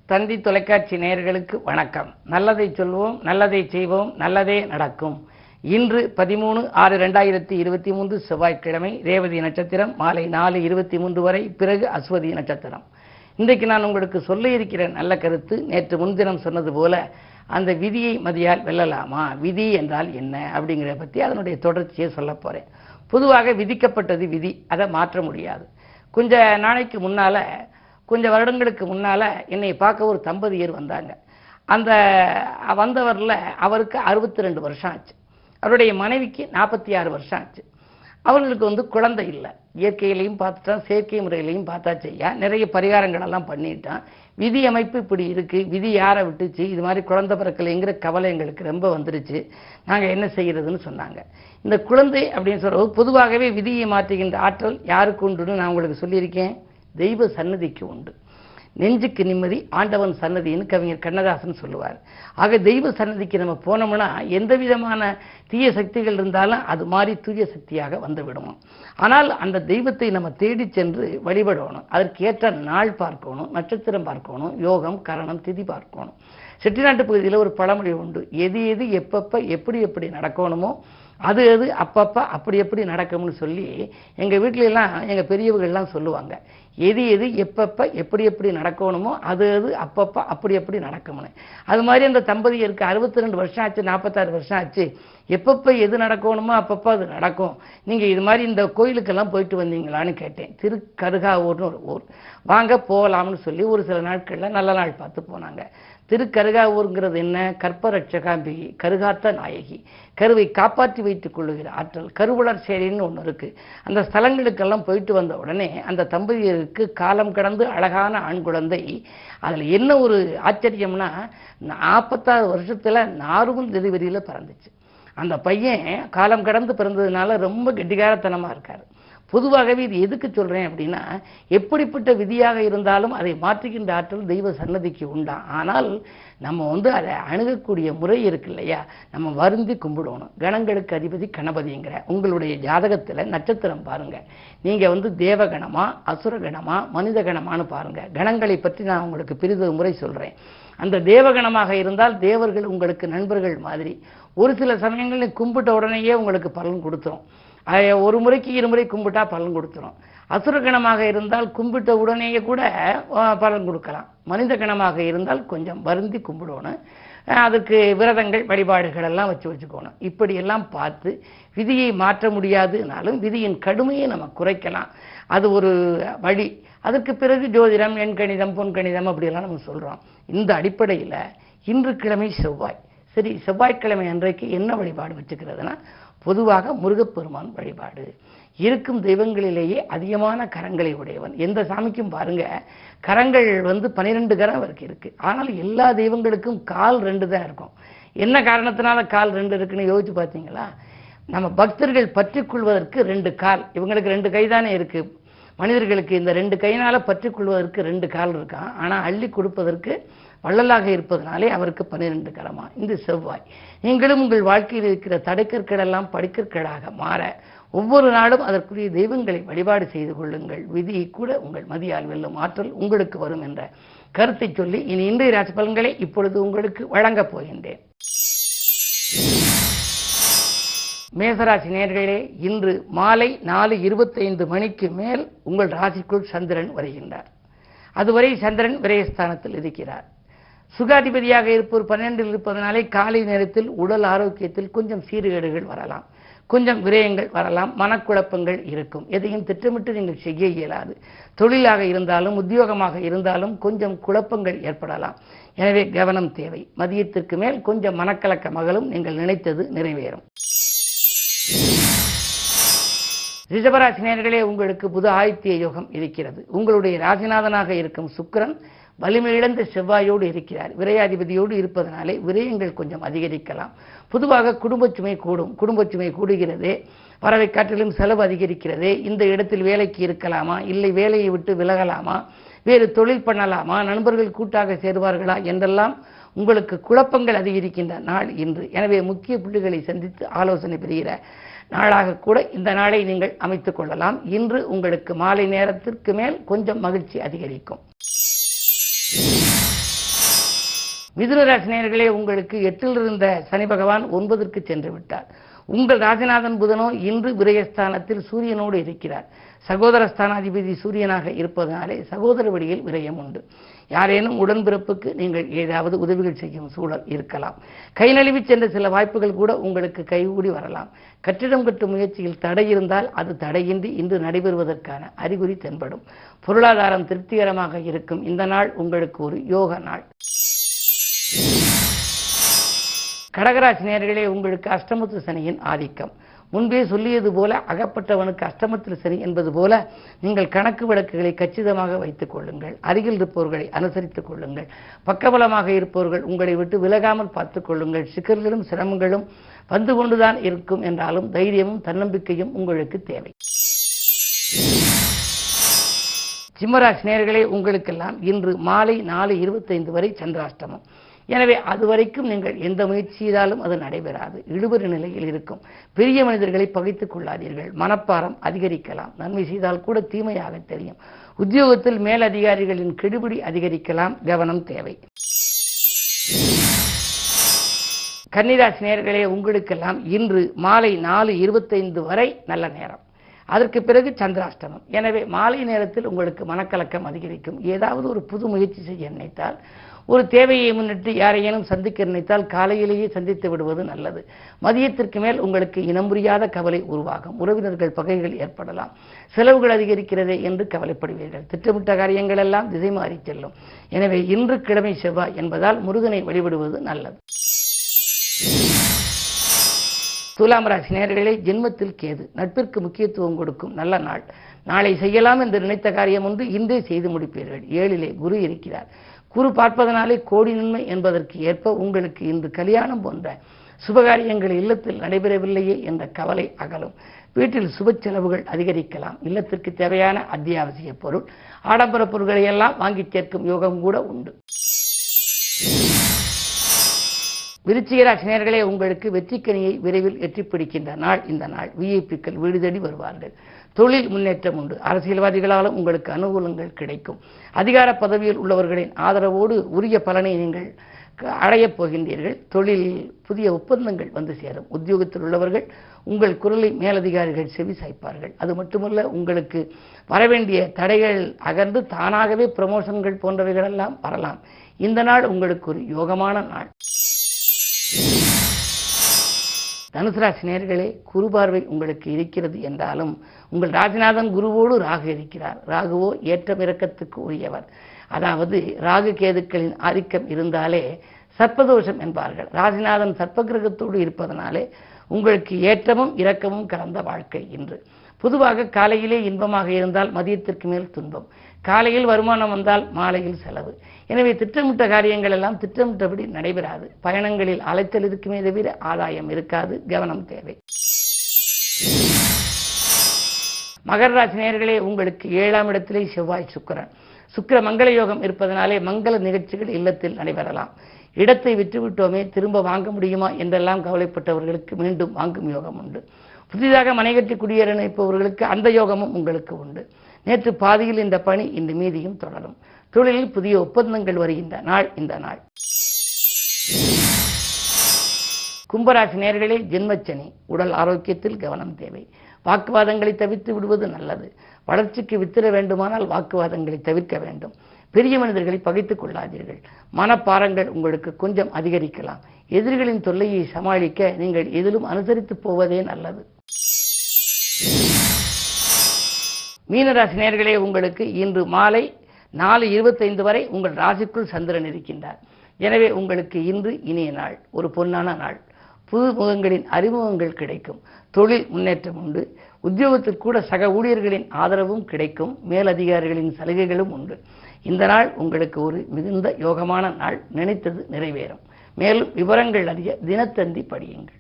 தந்தி தொலைக்காட்சி நேயர்களுக்கு வணக்கம். நல்லதை சொல்வோம், நல்லதை செய்வோம், நல்லதே நடக்கும். இன்று 13/6/2023 செவ்வாய்க்கிழமை, ரேவதி நட்சத்திரம் மாலை 4:23 வரை, பிறகு அஸ்வதி நட்சத்திரம். இன்றைக்கு நான் உங்களுக்கு சொல்ல இருக்கிற நல்ல கருத்து, நேற்று முன்தினம் சொன்னது போல, அந்த விதியை மதியால் வெல்லலாமா, விதி என்றால் என்ன அப்படிங்கிறத பற்றி அதனுடைய தொடர்ச்சியை சொல்ல போறேன். பொதுவாக விதிக்கப்பட்டது விதி, அதை மாற்ற முடியாது. கொஞ்ச நாளைக்கு முன்னால, கொஞ்சம் வருடங்களுக்கு முன்னால் என்னை பார்க்க ஒரு தம்பதியர் வந்தாங்க. அந்த வந்தவரில் அவருக்கு 62 வருஷம் ஆச்சு, அவருடைய மனைவிக்கு 46 வருஷம் ஆச்சு. அவர்களுக்கு குழந்தை இல்லை. இயற்கையிலையும் பார்த்துட்டான், செயற்கை முறையிலையும் பார்த்தாச்சு. நிறைய பரிகாரங்கள் எல்லாம் பண்ணிட்டான். விதி அமைப்பு இப்படி இருக்கு, விதி யாரை விட்டுச்சு, இது மாதிரி குழந்தை பிறக்கலைங்கிற கவலை எங்களுக்கு ரொம்ப வந்துருச்சு, நாங்கள் என்ன செய்யறதுன்னு சொன்னாங்க. இந்த குழந்தை அப்படின்னு சொல்றது பொதுவாகவே விதியை மாற்றுகின்ற ஆற்றல் யாருக்கு உண்டுன்னு நான் உங்களுக்கு சொல்லியிருக்கேன், தெய்வ சன்னதிக்கு உண்டு. நெஞ்சுக்கு நிம்மதி ஆண்டவன் சன்னதின்னு கவிஞர் கண்ணதாசன் சொல்லுவார். ஆக தெய்வ சன்னதிக்கு நம்ம போனோம்னா எந்த விதமான தீய சக்திகள் இருந்தாலும் அது மாதிரி தூய சக்தியாக வந்து விடுவோம். ஆனால் அந்த தெய்வத்தை நம்ம தேடி சென்று வழிபடணும். அதற்கு ஏற்ற நாள் பார்க்கணும், நட்சத்திரம் பார்க்கணும், யோகம் கரணம் திதி பார்க்கணும். செட்டிநாட்டு பகுதியில் ஒரு பழமொழி உண்டு, எது எது எப்பப்ப எப்படி எப்படி நடக்கணுமோ அது அது அப்பப்ப அப்படி எப்படி நடக்கும்னு சொல்லி எங்கள் வீட்டிலெல்லாம் எங்கள் பெரியவர்கள்லாம் சொல்லுவாங்க. எது எது எப்பப்ப எப்படி எப்படி நடக்கணுமோ அது அது அப்பப்ப அப்படி எப்படி நடக்கும்னு. அது மாதிரி அந்த தம்பதியருக்கு 62 வருஷம் ஆச்சு, 46 வருஷம் ஆச்சு. எப்பப்போ எது நடக்கணுமோ அப்பப்போ அது நடக்கும். நீங்கள் இது மாதிரி இந்த கோயிலுக்கெல்லாம் போயிட்டு வந்தீங்களான்னு கேட்டேன். திருக்கருகாவூர்னு ஒரு ஊர், வாங்க போகலாம்னு சொல்லி ஒரு சில நாட்களில் நல்ல நாள் பார்த்து போனாங்க. திருக்கருகாவூருங்கிறது என்ன, கற்பரட்சகாம்பிகை, கருகாத்த நாயகி, கருவை காப்பாற்றி வைத்துக் கொள்ளுகிற ஆற்றல், கருவளர் சேரின்னு ஒன்று இருக்கு. அந்த ஸ்தலங்களுக்கெல்லாம் போயிட்டு வந்த உடனே அந்த தம்பதியருக்கு காலம் கடந்து அழகான ஆண் குழந்தை. அதில் என்ன ஒரு ஆச்சரியம்னா, 46 வருஷத்தில் நார்மல் டெலிவரியில் பிறந்துச்சு. அந்த பையன் காலம் கடந்து பிறந்ததுனால ரொம்ப கெட்டிகாரத்தனமாக இருக்கார். பொதுவாகவே இது எதுக்கு சொல்கிறேன் அப்படின்னா, எப்படிப்பட்ட விதியாக இருந்தாலும் அதை மாற்றுகின்ற ஆற்றல் தெய்வ சன்னதிக்கு உண்டா. ஆனால் நம்ம அதை அணுகக்கூடிய முறை இருக்கு இல்லையா, நம்ம வருந்தி கும்பிடணும். கணங்களுக்கு அதிபதி கணபதிங்கிற உங்களுடைய ஜாதகத்தில் நட்சத்திரம் பாருங்கள். நீங்கள் தேவகணமா அசுரகணமா மனித கணமானு பாருங்கள். கணங்களை பற்றி நான் உங்களுக்கு பிரிதொரு முறை சொல்கிறேன். அந்த தேவகணமாக இருந்தால் தேவர்கள் உங்களுக்கு நண்பர்கள் மாதிரி. ஒரு சில சமயங்களில் கும்பிட்ட உடனேயே உங்களுக்கு பலன் கொடுத்துரும். ஒரு முறைக்கு 2 முறை கும்பிட்டா பலன் கொடுத்துரும். அசுரகணமாக இருந்தால் கும்பிட்ட உடனேயே கூட பலன் கொடுக்கலாம். மனித கணமாக இருந்தால் கொஞ்சம் வருந்தி கும்பிடணும். அதுக்கு விரதங்கள் வழிபாடுகள் எல்லாம் வச்சுக்கணும். இப்படியெல்லாம் பார்த்து விதியை மாற்ற முடியாதுனாலும் விதியின் கடுமையை நம்ம குறைக்கலாம். அது ஒரு வழி. அதற்கு பிறகு ஜோதிடம், எண்கணிதம், பொன்கணிதம் அப்படியெல்லாம் நம்ம சொல்கிறோம். இந்த அடிப்படையில் இன்று கிழமை செவ்வாய். சரி, செவ்வாய்க்கிழமை அன்றைக்கு என்ன வழிபாடு வச்சுக்கிறதுனா, பொதுவாக முருகப்பெருமான் வழிபாடு. இருக்கும் தெய்வங்களிலேயே அதிகமான கரங்களை உடையவன். எந்த சாமிக்கும் பாருங்க கரங்கள் 12 கரம் அவருக்கு இருக்கு. ஆனால் எல்லா தெய்வங்களுக்கும் கால் 2 தான் இருக்கும். என்ன காரணத்தினால கால் 2 இருக்குன்னு யோசிச்சு பார்த்தீங்களா? நம்ம பக்தர்கள் பற்றி கொள்வதற்கு 2 கால், இவங்களுக்கு 2 கை தானே இருக்கு. மனிதர்களுக்கு இந்த 2 கையினால பற்றி கொள்வதற்கு 2 கால் இருக்கான். ஆனால் அள்ளி கொடுப்பதற்கு வள்ளலாக இருப்பதனாலே அவருக்கு 12 கரமா. இந்த செவ்வாய், நீங்களும் உங்கள் வாழ்க்கையில் இருக்கிற தடைக்கற்கள் எல்லாம் படிக்கற்களாக மாற ஒவ்வொரு நாளும் அதற்குரிய தெய்வங்களை வழிபாடு செய்து கொள்ளுங்கள். விதியை கூட உங்கள் மதியால் வெல்லும் ஆற்றல் உங்களுக்கு வரும் என்ற கருத்தை சொல்லி இனி இன்றைய ராசி பலன்களை இப்பொழுது உங்களுக்கு வழங்கப் போகின்றேன். மேசராசி நேயர்களே, இன்று மாலை 4:25 மணிக்கு மேல் உங்கள் ராசிக்குள் சந்திரன் வருகின்றார். அதுவரை சந்திரன் விரயஸ்தானத்தில் இருக்கிறார். சுகாதிபதியாக இருப்பவர் 12 இருப்பதனாலே காலை நேரத்தில் உடல் ஆரோக்கியத்தில் கொஞ்சம் சீர்கேடுகள் வரலாம், கொஞ்சம் விரயங்கள் வரலாம், மனக்குழப்பங்கள் இருக்கும். எதையும் திட்டமிட்டு நீங்கள் செய்ய இயலாது. தொழிலாக இருந்தாலும் உத்தியோகமாக இருந்தாலும் கொஞ்சம் குழப்பங்கள் ஏற்படலாம். எனவே கவனம் தேவை. மதியத்திற்கு மேல் கொஞ்சம் மனக்கலக்க மகளும் நீங்கள் நினைத்தது நிறைவேறும். ரிஷபராசி நேயர்களே, உங்களுக்கு புத ஆதித்ய யோகம் இருக்கிறது. உங்களுடைய ராசிநாதனாக இருக்கும் சுக்கிரன் வலிமையிழந்த செவ்வாயோடு இருக்கிறார். விரையாதிபதியோடு இருப்பதனாலே விரயங்கள் கொஞ்சம் அதிகரிக்கலாம். பொதுவாக குடும்பச்சுமை கூடும். குடும்பச்சுமை கூடுகிறதே, வரவை காட்டிலும் செலவு அதிகரிக்கிறதே. இந்த இடத்தில் வேலைக்கு இருக்கலாமா, இல்லை வேலையை விட்டு விலகலாமா, வேறு தொழில் பண்ணலாமா, நண்பர்கள் கூட்டாக சேருவார்களா என்றெல்லாம் உங்களுக்கு குழப்பங்கள் அதிகரிக்கின்ற நாள் இன்று. எனவே முக்கிய புள்ளிகளை சந்தித்து ஆலோசனை பெறுகிற நாளாக கூட இந்த நாளை நீங்கள் அமைத்துக் கொள்ளலாம். இன்று உங்களுக்கு மாலை நேரத்திற்கு மேல் கொஞ்சம் மகிழ்ச்சி அதிகரிக்கும். மிதுன ராசி நேயர்களே, உங்களுக்கு 8ல் இருந்த சனி பகவான் 9ற்கு சென்று விட்டார். உங்கள் ராசிநாதன் புதனோ இன்று விரயஸ்தானத்தில் சூரியனோடு இருக்கிறார். சகோதர ஸ்தானாதிபதி சூரியனாக இருப்பதனாலே சகோதர வழியில் விரயம் உண்டு. யாரேனும் உடன்பிறப்புக்கு நீங்கள் ஏதாவது உதவிகள் செய்யும் சூழல் இருக்கலாம். கை நழுவி சென்ற சில வாய்ப்புகள் கூட உங்களுக்கு கைகூடி வரலாம். கட்டிடம் கட்டும் முயற்சியில் தடை இருந்தால் அது தடையின்றி இன்று நடைபெறுவதற்கான அறிகுறி தென்படும். பொருளாதாரம் திருப்திகரமாக இருக்கும். இந்த நாள் உங்களுக்கு ஒரு யோக நாள். கடகராசி நேயர்களே, உங்களுக்கு அஷ்டமத்து சனியின் ஆதிக்கம். முன்பே சொல்லியது போல அகப்பட்டவனுக்கு அஷ்டமத்தில் சனி என்பது போல நீங்கள் கணக்கு வழக்குகளை கச்சிதமாக வைத்துக் கொள்ளுங்கள். அருகில் இருப்பவர்களை அனுசரித்துக் கொள்ளுங்கள். பக்கபலமாக இருப்பவர்கள் உங்களை விட்டு விலகாமல் பார்த்துக் கொள்ளுங்கள். சிக்கல்களும் சிரமங்களும் வந்து கொண்டுதான் இருக்கும் என்றாலும் தைரியமும் தன்னம்பிக்கையும் உங்களுக்கு தேவை. சிம்மராசி நேயர்களே, உங்களுக்கெல்லாம் இன்று மாலை 4:25 வரை சந்திராஷ்டமம். எனவே அதுவரைக்கும் நீங்கள் எந்த முயற்சி செய்தாலும் அது நடைபெறாது. இழுபறி நிலையில் இருக்கும். பெரிய மனிதர்களை பகைத்துக் கொள்ளாதீர்கள். மனப்பாரம் அதிகரிக்கலாம். நன்மை செய்தால் கூட தீமையாக தெரியும். உத்தியோகத்தில் மேலதிகாரிகளின் கெடுபிடி அதிகரிக்கலாம். கவனம் தேவை. கன்னிராசி நேயர்களே, உங்களுக்கெல்லாம் இன்று மாலை 4:25 வரை நல்ல நேரம். அதற்கு பிறகு சந்திராஷ்டமம். எனவே மாலை நேரத்தில் உங்களுக்கு மனக்கலக்கம் அதிகரிக்கும். ஏதாவது ஒரு புது முயற்சி செய்ய நினைத்தால், ஒரு தேவையை முன்னிட்டு யாரையேனும் சந்திக்க நினைத்தால் காலையிலேயே சந்தித்து விடுவது நல்லது. மதியத்திற்கு மேல் உங்களுக்கு இனம் புரியாத கவலை உருவாகும். உறவினர்கள் பகைகள் ஏற்படலாம். செலவுகள் அதிகரிக்கிறதே என்று கவலைப்படுவீர்கள். திட்டமிட்ட காரியங்கள் எல்லாம் திசை மாறி செல்லும். எனவே இன்று கிழமை செவ்வாய் என்பதால் முருகனை வழிபடுவது நல்லது. துலாம் ராசி நேயர்களே, ஜென்மத்தில் கேது. நட்பிற்கு முக்கியத்துவம் கொடுக்கும் நல்ல நாள். நாளை செய்யலாம் என்று நினைத்த காரியம் ஒன்று இன்றே செய்து முடிப்பீர்கள். 7லே குரு இருக்கிறார். குரு பார்ப்பதனாலே கோடி நன்மை என்பதற்கு ஏற்ப உங்களுக்கு இன்று கல்யாணம் போன்ற சுபகாரியங்கள் இல்லத்தில் நடைபெறவில்லையே என்ற கவலை அகலும். வீட்டில் சுப செலவுகள் அதிகரிக்கலாம். இல்லத்திற்கு தேவையான அத்தியாவசிய பொருள், ஆடம்பர பொருட்களை எல்லாம் வாங்கி சேர்க்கும் யோகம் கூட உண்டு. விருச்சிக ராசி நேயர்களே, உங்களுக்கு வெற்றிக்கனியை விரைவில் எட்டிப் பிடிக்கின்ற நாள் இந்த நாள். விஐபிக்கள் வீடு தேடி வருவார்கள். தொழில் முன்னேற்றம் உண்டு. அரசியல்வாதிகளாலும் உங்களுக்கு அனுகூலங்கள் கிடைக்கும். அதிகார பதவியில் உள்ளவர்களின் ஆதரவோடு உரிய பலனை நீங்கள் அடையப் போகின்றீர்கள். தொழிலில் புதிய ஒப்பந்தங்கள் வந்து சேரும். உத்தியோகத்தில் உள்ளவர்கள் உங்கள் குரலை மேலதிகாரிகள் செவி சாய்ப்பார்கள். அது மட்டுமல்ல, உங்களுக்கு வரவேண்டிய தடைகள் அகன்று தானாகவே ப்ரமோஷன்கள் போன்றவைகளெல்லாம் வரலாம். இந்த நாள் உங்களுக்கு ஒரு யோகமான நாள். தனுசு ராசி நேயர்களே, குரு பார்வை உங்களுக்கு இருக்கிறது என்றாலும் உங்கள் ராசிநாதன் குருவோடு ராகு இருக்கிறார். ராகுவோ ஏற்றம் இறக்கத்துக்கு உரியவர். அதாவது ராகு கேதுக்களின் ஆதிக்கம் இருந்தாலே சர்ப்பதோஷம் என்பார்கள். ராசிநாதன் சர்ப்பகிரகத்தோடு இருப்பதனாலே உங்களுக்கு ஏற்றமும் இரக்கமும் கலந்த வாழ்க்கை இன்று. பொதுவாக காலையிலே இன்பமாக இருந்தால் மதியத்திற்கு மேல் துன்பம். காலையில் வருமானம் வந்தால் மாலையில் செலவு. எனவே திட்டமிட்ட காரியங்கள் எல்லாம் திட்டமிட்டபடி நடைபெறாது. பயணங்களில் அலைச்சல் இருக்குமே தவிர ஆதாயம் இருக்காது. கவனம் தேவை. மகர ராசி நேயர்களே, உங்களுக்கு 7ஆம் இடத்திலே செவ்வாய் சுக்கிரன். சுக்கிர மங்கள யோகம் இருப்பதனாலே மங்கள நிகழ்ச்சிகள் இல்லத்தில் நடைபெறலாம். இடத்தை விட்டுவிட்டோமே திரும்ப வாங்க முடியுமா என்றெல்லாம் கவலைப்பட்டவர்களுக்கு மீண்டும் வாங்கும் யோகம் உண்டு. புதிதாக மனை கட்டி குடியேற நினைப்பவர்களுக்கு அந்த யோகமும் உங்களுக்கு உண்டு. நேற்று பாதியில் இந்த பணி இன்று மீதியும் தொடரும். தொழிலில் புதிய ஒப்பந்தங்கள் வருகின்ற நாள் இந்த நாள். கும்பராசி நேயர்களே, ஜென்மச்சனி. உடல் ஆரோக்கியத்தில் கவனம் தேவை. வாக்குவாதங்களை தவிர்த்து விடுவது நல்லது. வளர்ச்சிக்கு வித்திட வேண்டுமானால் வாக்குவாதங்களை தவிர்க்க வேண்டும். பெரிய மனிதர்களை பகைத்துக் கொள்ளாதீர்கள். மனப்பாரங்கள் உங்களுக்கு கொஞ்சம் அதிகரிக்கலாம். எதிரிகளின் தொல்லையை சமாளிக்க நீங்கள் எதிலும் அனுசரித்து போவதே நல்லது. மீனராசி நேயர்களே, உங்களுக்கு இன்று மாலை 4:25 வரை உங்கள் ராசிக்குள் சந்திரன் இருக்கின்றார். எனவே உங்களுக்கு இன்று இனிய நாள், ஒரு பொன்னான நாள். புது முகங்களின் அறிமுகங்கள் கிடைக்கும். தொழில் முன்னேற்றம் உண்டு. உத்தியோகத்தில் கூட சக ஊழியர்களின் ஆதரவும் கிடைக்கும். மேலதிகாரிகளின் சலுகைகளும் உண்டு. இந்த நாள் உங்களுக்கு ஒரு மிகுந்த யோகமான நாள். நினைத்தது நிறைவேறும். மேலும் விவரங்கள் அறிய தினத்தந்தி படியுங்கள்.